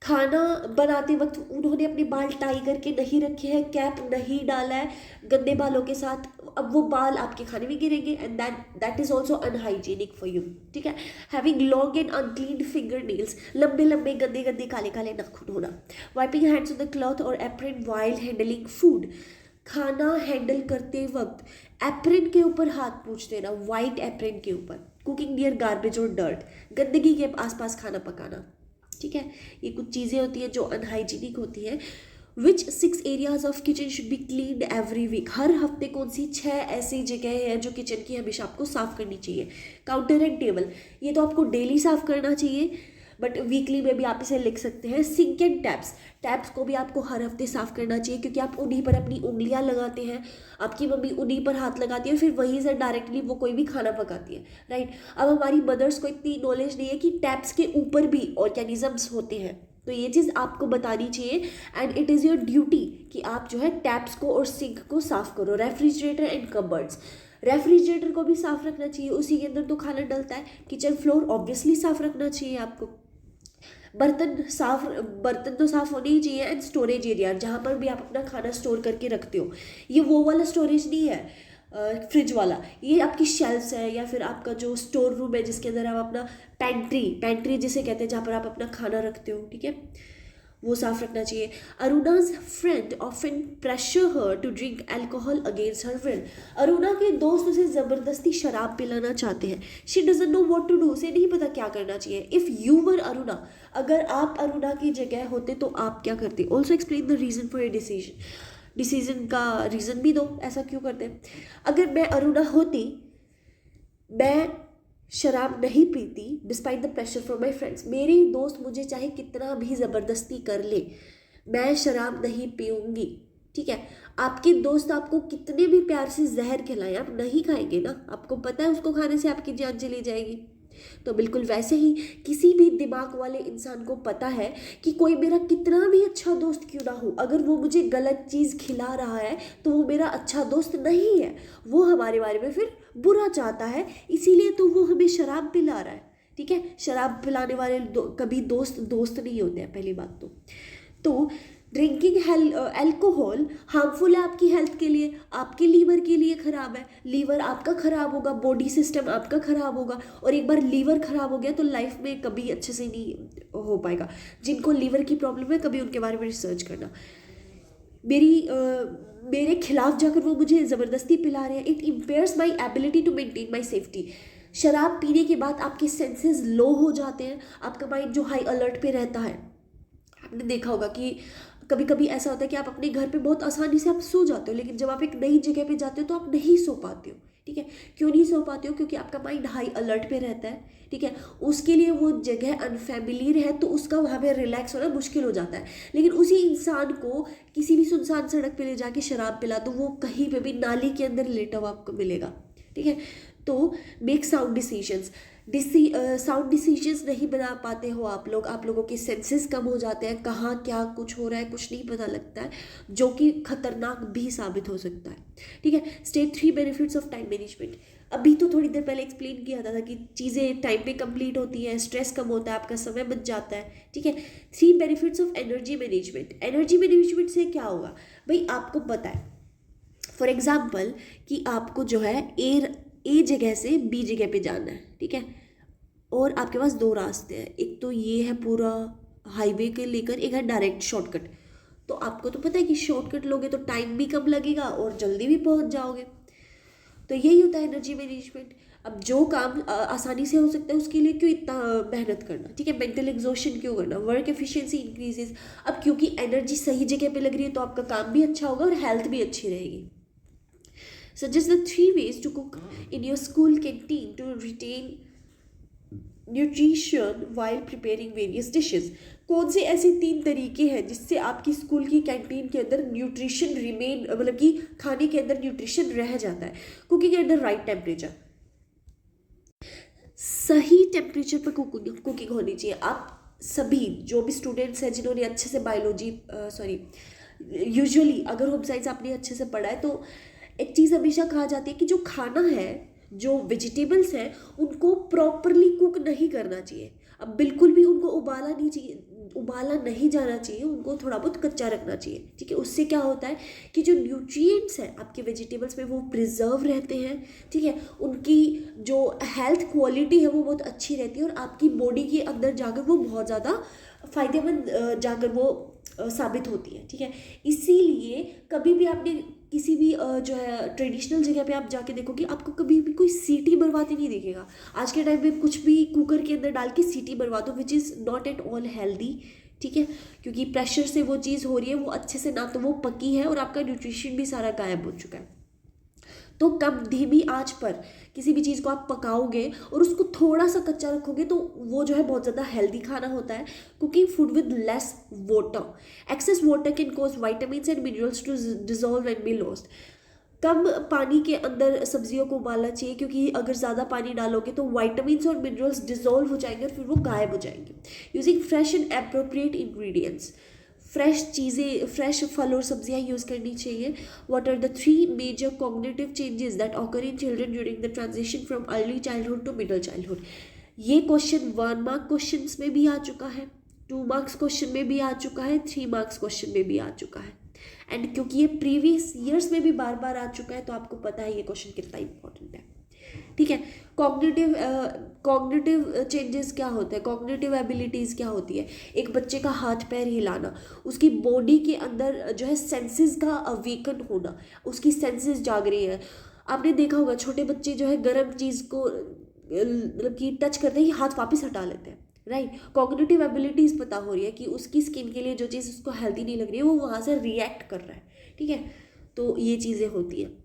[SPEAKER 1] खाना बनाते वक्त उन्होंने अपने बाल टाई करके नहीं रखे हैं, कैप नहीं डाला है गंदे बालों के साथ, अब वो बाल आपके खाने में गिरेंगे, and that is also unhygienic for you, ठीक है? Having long and unclean finger nails, लंबे लंबे गंदे गंदे काले काले नाखून होना। Wiping hands on the cloth और एप्रन वाइल हैंडलिंग फूड, खाना हैंडल करते वक्त एप्रन के ऊपर हाथ पूछ देना, वाइट एप्रन के ऊपर। कुकिंग नियर गार्बेज और डर्ट, गंदगी के आसपास खाना पकाना, ठीक है? ये कुछ चीज़ें होती हैं जो अनहाइजीनिक होती हैं। Which 6 areas of kitchen should be cleaned every week, हर हफ्ते कौन सी 6 ऐसी जगह हैं जो किचन की हमेशा आपको साफ करनी चाहिए। काउंटर एंड टेबल, ये तो आपको डेली साफ करना चाहिए, बट वीकली में भी आप इसे लिख सकते हैं। सिंक एंड टैप्स, टैप्स को भी आपको हर हफ्ते साफ करना चाहिए, क्योंकि आप उन्हीं पर अपनी उंगलियां लगाते हैं, आपकी मम्मी उन्हीं पर हाथ लगाती है, फिर वहीं से डायरेक्टली वो कोई भी खाना पकाती है, राइट? अब हमारी मदर्स को इतनी नॉलेज नहीं है कि टैप्स के ऊपर भी ऑर्गेनिजम्स होते हैं, तो ये चीज़ आपको बतानी चाहिए, and it is your duty कि आप जो है टैप्स को और सिंक को साफ करो। रेफ्रिजरेटर एंड कबर्ड्स, रेफ्रिजरेटर को भी साफ रखना चाहिए, उसी के अंदर तो खाना डलता है। किचन फ्लोर ऑब्वियसली साफ रखना चाहिए आपको। बर्तन तो साफ होने ही चाहिए। एंड स्टोरेज एरिया, जहाँ पर भी आप अपना खाना स्टोर करके रखते हो, ये वो वाला स्टोरेज नहीं है फ्रिज वाला, ये आपकी शेल्फ्स है या फिर आपका जो स्टोर रूम है जिसके अंदर आप अपना पेंट्री जिसे कहते हैं, जहाँ पर आप अपना खाना रखते हो, ठीक है? वो साफ रखना चाहिए। Aruna's friend often pressure her to drink alcohol against her will, Aruna के दोस्त उसे ज़बरदस्ती शराब पिलाना चाहते हैं। She doesn't know what to do, उसे नहीं पता क्या करना चाहिए। इफ़ यू वर अरुणा, अगर आप अरुणा की जगह होते तो आप क्या करते? Also explain the reason for your decision का रीज़न भी दो, ऐसा क्यों करते? अगर मैं अरुणा होती, मैं शराब नहीं पीती despite the pressure from my friends, मेरे दोस्त मुझे चाहे कितना भी ज़बरदस्ती कर ले, मैं शराब नहीं पीऊँगी, ठीक है? आपके दोस्त आपको कितने भी प्यार से जहर खिलाएं, आप नहीं खाएंगे ना, आपको पता है उसको खाने से आपकी जान चली जाएगी। तो बिल्कुल वैसे ही किसी भी दिमाग वाले इंसान को पता है कि कोई मेरा कितना भी अच्छा दोस्त क्यों ना हो, अगर वो मुझे गलत चीज़ खिला रहा है तो वो मेरा अच्छा दोस्त नहीं है, वो हमारे बारे में फिर बुरा चाहता है, इसीलिए तो वो हमें शराब पिला रहा है, ठीक है? शराब पिलाने वाले कभी दोस्त नहीं होते हैं, पहली बात तो ड्रिंकिंग अल्कोहल हार्मफुल है आपकी हेल्थ के लिए, आपके लीवर के लिए ख़राब है, लीवर आपका ख़राब होगा, बॉडी सिस्टम आपका ख़राब होगा, और एक बार लीवर ख़राब हो गया तो लाइफ में कभी अच्छे से नहीं हो पाएगा। जिनको लीवर की प्रॉब्लम है कभी उनके बारे में रिसर्च करना। मेरे खिलाफ जाकर वो मुझे ज़बरदस्ती पिला रहे हैं। It impairs my ability to maintain my safety, शराब पीने के बाद आपके सेंसेस लो हो जाते हैं, आपका माइंड जो हाई अलर्ट पे रहता है। आपने देखा होगा कि कभी कभी ऐसा होता है कि आप अपने घर पे बहुत आसानी से आप सो जाते हो, लेकिन जब आप एक नई जगह पे जाते हो तो आप नहीं सो पाते हो, ठीक है? क्यों नहीं सो पाते हो? क्योंकि आपका माइंड हाई अलर्ट पे रहता है, ठीक है? उसके लिए वो जगह अनफेमिलियर है, तो उसका वहाँ पे रिलैक्स होना मुश्किल हो जाता है। लेकिन उसी इंसान को किसी भी सुनसान सड़क पे ले जाके शराब पिला दो, वो कहीं पे भी नाली के अंदर लेटा हुआ आपको मिलेगा, ठीक है? तो make sound decisions, sound decisions नहीं बना पाते हो आप लोगों के सेंसेस कम हो जाते हैं, कहाँ क्या कुछ हो रहा है कुछ नहीं पता लगता है, जो कि खतरनाक भी साबित हो सकता है, ठीक है? State 3 benefits of time management, अभी तो थोड़ी देर पहले एक्सप्लेन किया था कि चीज़ें टाइम पे कंप्लीट होती हैं, स्ट्रेस कम होता है, आपका समय बच जाता है, ठीक है। 3 benefits of energy management. Energy management से क्या होगा भाई, आपको पता है फॉर एग्जाम्पल कि आपको जो है ए जगह से बी जगह पे जाना है, ठीक है, और आपके पास 2 रास्ते हैं, एक तो ये है पूरा हाईवे के लेकर, एक है डायरेक्ट शॉर्टकट। तो आपको तो पता है कि शॉर्टकट लोगे तो टाइम भी कम लगेगा और जल्दी भी पहुंच जाओगे। तो यही होता है एनर्जी मैनेजमेंट। अब जो काम आसानी से हो सकता है उसके लिए क्यों इतना मेहनत करना, ठीक है, मेंटल एग्जॉशन क्यों करना, वर्क एफिशिएंसी इंक्रीजेज। अब क्योंकि एनर्जी सही जगह पे लग रही है तो आपका काम भी अच्छा होगा और हेल्थ भी अच्छी रहेगी। Suggest the 3 ways to cook in your school canteen to retain nutrition while preparing various dishes। कौन से ऐसे 3 तरीके हैं जिससे आपकी स्कूल की कैंटीन के अंदर न्यूट्रिशन रिमेन, मतलब कि खाने के अंदर न्यूट्रिशन रह जाता है। Cooking at the right temperature, सही टेम्परेचर पर कुकिंग होनी चाहिए। आप सभी जो भी स्टूडेंट्स हैं जिन्होंने अच्छे से बायोलॉजी यूजुअली अगर होम साइंस आपने अच्छे से पढ़ा है तो एक चीज़ हमेशा कहा जाती है कि जो खाना है, जो वेजिटेबल्स हैं, उनको प्रॉपरली कुक नहीं करना चाहिए। अब बिल्कुल भी उनको उबाला नहीं जाना चाहिए, उनको थोड़ा बहुत कच्चा रखना चाहिए, ठीक है। उससे क्या होता है कि जो न्यूट्रिएंट्स हैं आपके वेजिटेबल्स में वो प्रिजर्व रहते हैं, ठीक है, उनकी जो हेल्थ क्वालिटी है वो बहुत अच्छी रहती है और आपकी बॉडी के अंदर जाकर वो बहुत ज़्यादा फ़ायदेमंद जाकर वो साबित होती है, ठीक है। इसीलिए कभी भी आपने किसी भी जो है ट्रेडिशनल जगह पे आप जाके देखोगे, आपको कभी भी कोई सीटी मरवाते नहीं दिखेगा। आज के टाइम में कुछ भी कुकर के अंदर डाल के सीटी मरवा दो, which is not at all healthy, ठीक है, क्योंकि प्रेशर से वो चीज़ हो रही है, वो अच्छे से ना तो वो पकी है और आपका न्यूट्रिशन भी सारा गायब हो चुका है। तो कम धीमी आंच पर किसी भी चीज़ को आप पकाओगे और उसको थोड़ा सा कच्चा रखोगे तो वो जो है बहुत ज़्यादा हेल्दी खाना होता है। Cooking food with less water, excess water can cause vitamins and minerals to dissolve and be lost. कम पानी के अंदर सब्जियों को उबालना चाहिए, क्योंकि अगर ज़्यादा पानी डालोगे तो वाइटामिन्स और मिनरल्स डिजॉल्व हो जाएंगे और फिर वो गायब हो जाएंगे। Using fresh and appropriate ingredients, fresh चीज़ें, फ्रेश फल और सब्जियां यूज़ करनी चाहिए। What are the 3 major cognitive changes that occur in children during the transition from early childhood to middle childhood. ये क्वेश्चन 1 मार्क क्वेश्चन में भी आ चुका है, 2 मार्क्स क्वेश्चन में भी आ चुका है, 3 मार्क्स क्वेश्चन में भी आ चुका है। एंड क्योंकि ये प्रीवियस ईयर्स में भी बार बार आ चुका है तो आपको पता है ये क्वेश्चन कितना इंपॉर्टेंट है, ठीक है। कॉग्निटिव चेंजेस क्या होता है, कॉग्निटिव एबिलिटीज़ क्या होती है। एक बच्चे का हाथ पैर हिलाना, उसकी बॉडी के अंदर जो है सेंसेस का अवेकन होना, उसकी सेंसेस जाग रही है। आपने देखा होगा छोटे बच्चे जो है गर्म चीज़ को मतलब कि टच करते ही हाथ वापस हटा लेते हैं, राइट। कॉग्निटिव एबिलिटीज़ पता हो रही है कि उसकी स्किन के लिए जो चीज़ उसको हेल्दी नहीं लग रही है वो वहाँ से रिएक्ट कर रहा है, ठीक है। तो ये चीज़ें होती हैं,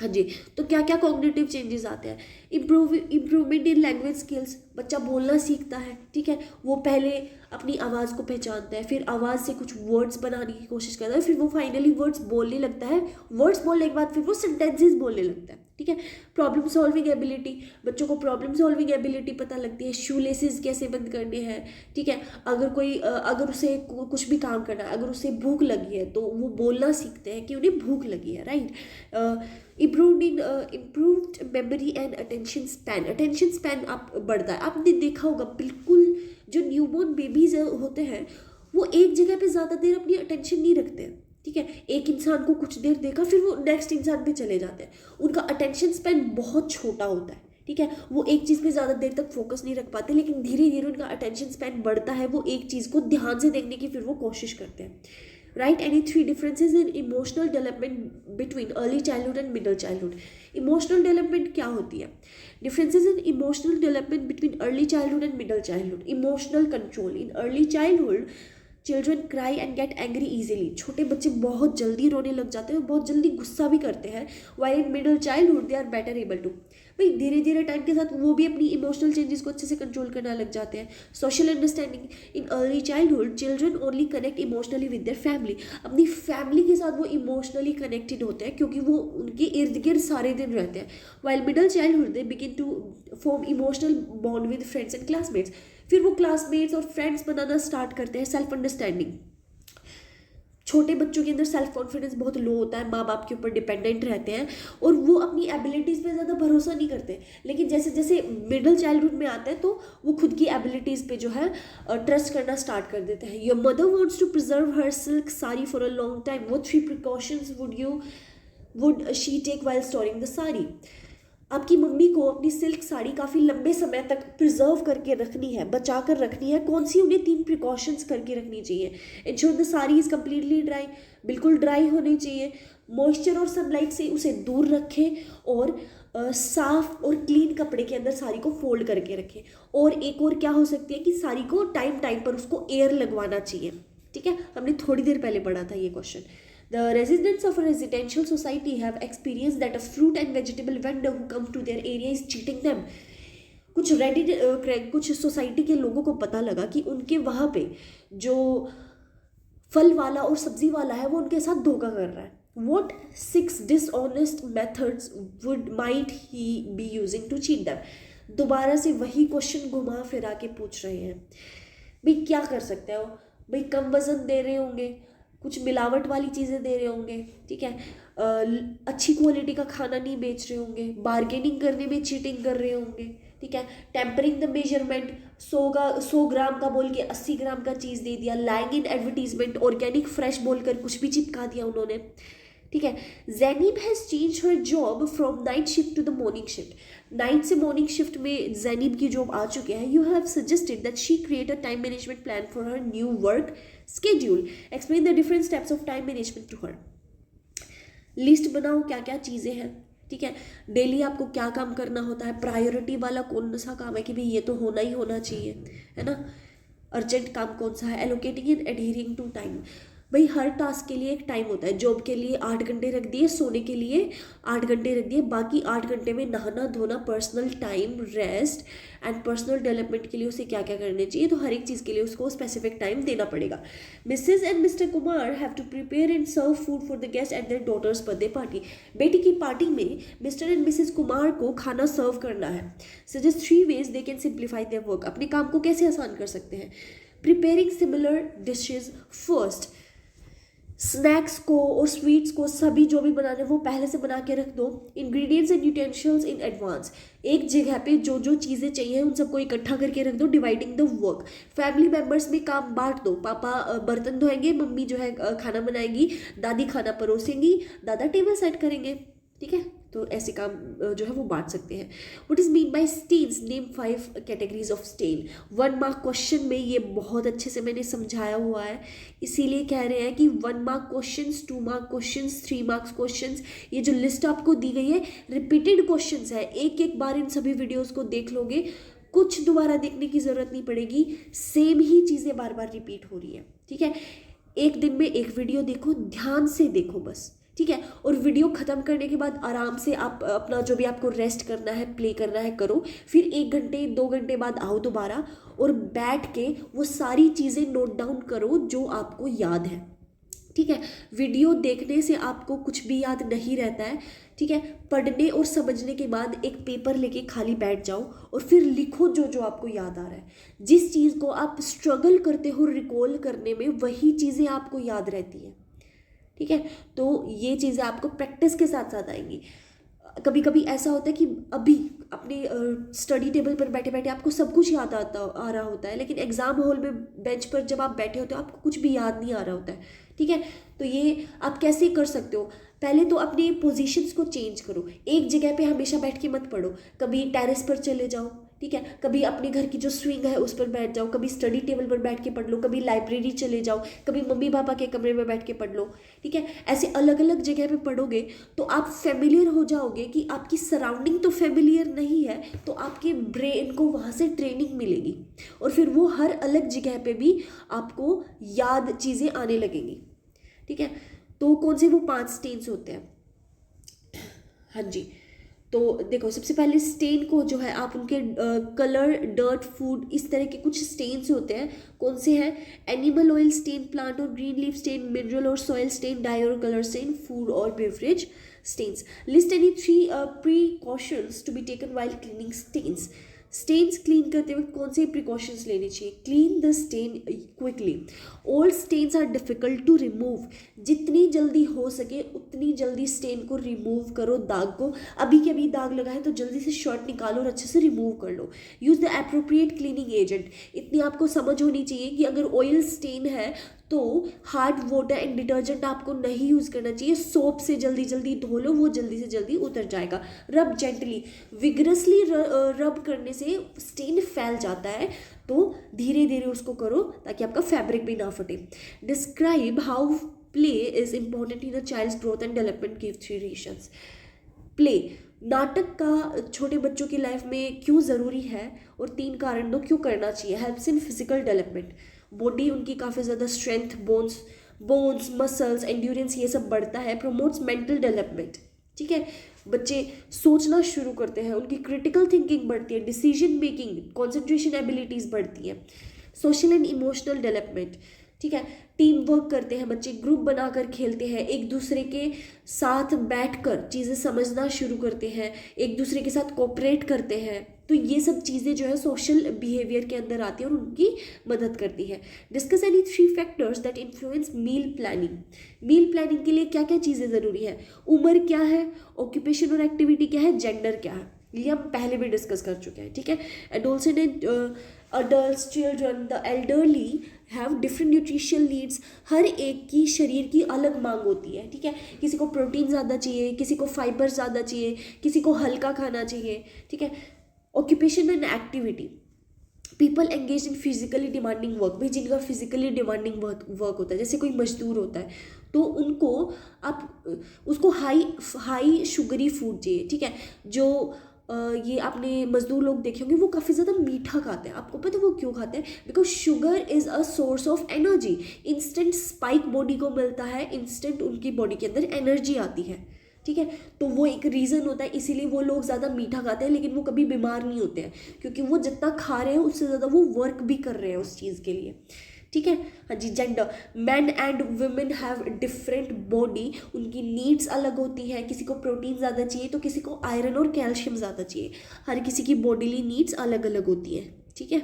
[SPEAKER 1] हाँ जी। तो क्या क्या कॉग्निटिव चेंजेस आते हैं, इम्प्रूवमेंट इन लैंग्वेज स्किल्स, बच्चा बोलना सीखता है, ठीक है। वो पहले अपनी आवाज़ को पहचानता है, फिर आवाज़ से कुछ वर्ड्स बनाने की कोशिश करता है, फिर वो फाइनली वर्ड्स बोलने लगता है। वर्ड्स बोलने के बाद फिर वो सेंटेंसेस बोलने लगता है, ठीक है। प्रॉब्लम सॉल्विंग एबिलिटी, बच्चों को प्रॉब्लम सॉल्विंग एबिलिटी पता लगती है, शू लेसेस कैसे बंद करने हैं, ठीक है। अगर उसे कुछ भी काम करना है, अगर उसे भूख लगी है तो वो बोलना सीखते हैं कि उन्हें भूख लगी है, right. Improved memory and attention span आप बढ़ता है। आपने देखा होगा बिल्कुल जो न्यूबॉर्न बेबीज होते हैं वो एक जगह पे ज़्यादा देर अपनी अटेंशन नहीं रखते हैं, ठीक है। एक इंसान को कुछ देर देखा फिर वो नेक्स्ट इंसान पे चले जाते हैं, उनका अटेंशन स्पैन बहुत छोटा होता है, ठीक है। वो एक चीज़ पे ज़्यादा देर तक फोकस नहीं रख पाते, लेकिन धीरे धीरे उनका अटेंशन स्पैन बढ़ता है, वो एक चीज़ को ध्यान से देखने की फिर वो कोशिश करते हैं, right. Any 3 differences in emotional development between early childhood and middle childhood. Emotional development क्या होती है, differences in emotional development between early childhood and middle childhood. Emotional control, in early childhood children cry and get angry easily, छोटे बच्चे बहुत जल्दी रोने लग जाते हैं, बहुत जल्दी गुस्सा भी करते हैं। While in middle childhood they are better able to, भाई धीरे धीरे टाइम के साथ वो भी अपनी इमोशनल चेंजेस को अच्छे से कंट्रोल करना लग जाते हैं। Social understanding, in early childhood children only connect emotionally with their family, अपनी फैमिली के साथ वो इमोशनली कनेक्टेड होते हैं क्योंकि वो उनके इर्द गिर्द सारे दिन रहते हैं। While middle childhood they begin to form emotional bond with friends and classmates, फिर वो क्लासमेट्स और फ्रेंड्स बनाना स्टार्ट करते हैं। सेल्फ अंडरस्टैंडिंग, छोटे बच्चों के अंदर सेल्फ कॉन्फिडेंस बहुत लो होता है, माँ बाप के ऊपर डिपेंडेंट रहते हैं और वो अपनी एबिलिटीज़ पे ज़्यादा भरोसा नहीं करते। लेकिन जैसे जैसे मिडिल चाइल्डहुड में आते हैं तो वो खुद की एबिलिटीज़ पे जो है ट्रस्ट करना स्टार्ट कर देते हैं। Your mother wants to preserve her silk sari for a long time, what 3 precautions would she take while storing the sari. आपकी मम्मी को अपनी सिल्क साड़ी काफ़ी लंबे समय तक प्रिजर्व करके रखनी है, बचा कर रखनी है। कौन सी उन्हें 3 प्रिकॉशंस करके रखनी चाहिए? Ensure the sari is completely dry, बिल्कुल ड्राई होनी चाहिए। मॉइस्चर और सनलाइट से उसे दूर रखें और साफ और क्लीन कपड़े के अंदर साड़ी को फोल्ड करके रखें। और एक और क्या हो सकती है कि साड़ी को टाइम टाइम पर उसको एयर लगवाना चाहिए। ठीक है, हमने थोड़ी देर पहले पढ़ा था ये question. The residents of a residential society have experienced that a fruit and vegetable vendor who comes to their area is cheating them. कुछ सोसाइटी के लोगों को पता लगा कि उनके वहाँ पे जो फल वाला और सब्जी वाला है वो उनके साथ धोखा कर रहा है। What 6 dishonest methods might he be using to cheat them? दोबारा से वही क्वेश्चन घुमा फिरा के पूछ रहे हैं। भाई क्या कर सकते हो? भाई कम वजन दे रहे होंगे, कुछ मिलावट वाली चीज़ें दे रहे होंगे, ठीक है, अच्छी क्वालिटी का खाना नहीं बेच रहे होंगे, बार्गेनिंग करने में चीटिंग कर रहे होंगे, ठीक है, टेम्परिंग द मेजरमेंट, 100 ग्राम का बोल के 80 ग्राम का चीज़ दे दिया, lying in advertisement, organic fresh बोलकर कुछ भी चिपका दिया उन्होंने। ठीक है, Zainab has change her job from night shift to the morning shift. Night से मॉर्निंग शिफ्ट में जैनीब की जॉब आ चुके हैं। You have suggested that she create a time management plan for her new work schedule. Explain the different steps of time management to her. List बनाओ क्या क्या चीज़ें हैं, ठीक है, डेली आपको क्या काम करना होता है, प्रायोरिटी वाला कौन सा काम है कि भाई ये तो होना ही होना चाहिए, है ना, अर्जेंट काम कौन सा है, allocating and adhering to time. भाई हर टास्क के लिए एक टाइम होता है। जॉब के लिए 8 घंटे रख दिए, सोने के लिए 8 घंटे रख दिए, बाकी 8 घंटे में नहाना धोना, personal time, rest and personal development के लिए उसे क्या क्या करने चाहिए, तो हर एक चीज़ के लिए उसको स्पेसिफिक टाइम देना पड़ेगा। Mrs and Mr Kumar have to prepare and serve food for the guest at their daughter's birthday party. बेटी की पार्टी में मिस्टर एंड मिसेज कुमार को खाना सर्व करना है। Suggest 3 ways they can simplify their work. अपने काम को कैसे आसान कर सकते हैं? Preparing similar dishes first. Snacks को और स्वीट्स को सभी जो भी बनाने हैं वो पहले से बना के रख दो। Ingredients and utensils in advance. एक जगह पे जो जो चीज़ें चाहिए उन सबको इकट्ठा करके रख दो। Dividing the work. Family members में काम बांट दो। पापा बर्तन धोएंगे, मम्मी जो है खाना बनाएगी, दादी खाना परोसेंगी, दादा टेबल सेट करेंगे, ठीक है, तो ऐसे काम जो है वो बांट सकते हैं। What is mean by stains? Name 5 categories of stain. 1 mark question में ये बहुत अच्छे से मैंने समझाया हुआ है, इसीलिए कह रहे हैं कि 1 mark questions, 2 mark questions, 3 marks questions. ये जो लिस्ट आपको दी गई है रिपीटेड क्वेश्चंस है, एक एक बार इन सभी वीडियोस को देख लोगे, कुछ दोबारा देखने की ज़रूरत नहीं पड़ेगी, सेम ही चीज़ें बार बार रिपीट हो रही है, ठीक है। एक दिन में एक वीडियो देखो, ध्यान से देखो बस, ठीक है, और वीडियो ख़त्म करने के बाद आराम से आप अपना जो भी आपको रेस्ट करना है, प्ले करना है करो, फिर 1 घंटे 2 घंटे बाद आओ दोबारा और बैठ के वो सारी चीज़ें नोट डाउन करो जो आपको याद है, ठीक है। वीडियो देखने से आपको कुछ भी याद नहीं रहता है, ठीक है। पढ़ने और समझने के बाद एक पेपर लेके खाली बैठ जाओ और फिर लिखो जो जो आपको याद आ रहा है। जिस चीज़ को आप स्ट्रगल करते हो रिकॉल करने में, वही चीज़ें आपको याद रहती हैं, ठीक है। तो ये चीज़ें आपको प्रैक्टिस के साथ साथ आएंगी। कभी कभी ऐसा होता है कि अभी अपने स्टडी टेबल पर बैठे बैठे आपको सब कुछ याद आ रहा होता है, लेकिन एग्जाम हॉल में बेंच पर जब आप बैठे होते हो आपको कुछ भी याद नहीं आ रहा होता है, ठीक है। तो ये आप कैसे कर सकते हो? पहले तो अपने पोजीशंस को चेंज करो। एक जगह पे हमेशा बैठ के मत पढ़ो, कभी टेरेस पर चले जाओ, ठीक है, कभी अपने घर की जो स्विंग है उस पर बैठ जाओ, कभी स्टडी टेबल पर बैठ के पढ़ लो, कभी लाइब्रेरी चले जाओ, कभी मम्मी पापा के कमरे में बैठ के पढ़ लो, ठीक है। ऐसे अलग अलग जगह पे पढ़ोगे तो आप फेमिलियर हो जाओगे कि आपकी सराउंडिंग तो फेमिलियर नहीं है, तो आपके ब्रेन को वहाँ से ट्रेनिंग मिलेगी और फिर वो हर अलग जगह पे भी आपको याद चीज़ें आने लगेंगी, ठीक है। तो कौन से वो 5 स्टेन्स होते हैं? हाँ जी, तो देखो सबसे पहले स्टेन को जो है आप उनके कलर, डर्ट, फूड, इस तरह के कुछ स्टेन्स होते हैं। कौन से हैं? एनिमल ऑयल स्टेन, प्लांट और ग्रीन लीफ स्टेन, मिनरल और सॉइल स्टेन, डाई और कलर स्टेन, फूड और beverage stains. List any 3 precautions to be taken while cleaning stains. Stains clean करते वक्त कौन से प्रिकॉशंस लेने चाहिए? Clean the stain quickly. Old stains are difficult to remove. जितनी जल्दी हो सके उतनी जल्दी स्टेन को रिमूव करो, दाग को। अभी के अभी दाग लगा है तो जल्दी से शर्ट निकालो और अच्छे से रिमूव कर लो। Use the appropriate cleaning agent. इतनी आपको समझ होनी चाहिए कि अगर ऑयल स्टेन है तो हार्ड वाटर एंड डिटर्जेंट आपको नहीं यूज़ करना चाहिए। सोप से जल्दी जल्दी धो लो, वो जल्दी से जल्दी उतर जाएगा। रब जेंटली। विगरसली रब करने से स्टेन फैल जाता है, तो धीरे धीरे उसको करो ताकि आपका फैब्रिक भी ना फटे। Describe how play is important in a child's growth and development. Give 3 reasons. Play, नाटक का छोटे बच्चों की लाइफ में क्यों ज़रूरी है और 3 कारण दो क्यों करना चाहिए। Helps in physical development. Body उनकी काफ़ी ज़्यादा स्ट्रेंथ, बोन्स मसल्स, एंड्योरेंस ये सब बढ़ता है। Promotes mental development. ठीक है, बच्चे सोचना शुरू करते हैं, उनकी क्रिटिकल थिंकिंग बढ़ती है, डिसीजन मेकिंग, कॉन्सेंट्रेशन एबिलिटीज़ बढ़ती है। Social and emotional development. ठीक है, टीम वर्क करते हैं बच्चे, ग्रुप बनाकर खेलते हैं, एक दूसरे के साथ बैठकर चीज़ें समझना शुरू करते हैं, एक दूसरे के साथ कोऑपरेट करते हैं। तो ये सब चीज़ें जो है सोशल बिहेवियर के अंदर आती है और उनकी मदद करती है। Discuss any 3 factors that influence meal planning. Meal planning के लिए क्या क्या चीज़ें ज़रूरी है? उम्र क्या है, ऑक्यूपेशन और एक्टिविटी क्या है, जेंडर क्या है, ये हम पहले भी डिस्कस कर चुके हैं। ठीक है, adolescent and adult, children, the elderly have different nutritional needs. हर एक की शरीर की अलग मांग होती है। ठीक है, किसी को प्रोटीन ज़्यादा चाहिए, किसी को फाइबर ज़्यादा चाहिए, किसी को हल्का खाना चाहिए। ठीक है, occupation and activity. People engage in physically demanding work. भाई जिनका फिजिकली डिमांडिंग वर्क होता है, जैसे कोई मजदूर होता है, तो उनको आप उसको हाई शुगरी फूड चाहिए। ठीक है, जो ये आपने मजदूर लोग देखे होंगे वो काफ़ी ज़्यादा मीठा खाते हैं। आपको पता है वो क्यों खाते हैं? Because sugar is a source of energy. Instant spike body को मिलता है, इंस्टेंट उनकी बॉडी के अंदर एनर्जी आती है। ठीक है, तो वो एक रीज़न होता है, इसीलिए वो लोग ज़्यादा मीठा खाते हैं, लेकिन वो कभी बीमार नहीं होते हैं क्योंकि वो जितना खा रहे हैं उससे ज़्यादा वो वर्क भी कर रहे हैं उस चीज़ के लिए। ठीक है, हाँ जी। Gender, man and women have different body. उनकी नीड्स अलग होती हैं। किसी को प्रोटीन ज़्यादा चाहिए तो किसी को आयरन और कैल्शियम ज़्यादा चाहिए। हर किसी की बॉडीली नीड्स अलग अलग होती हैं। ठीक है।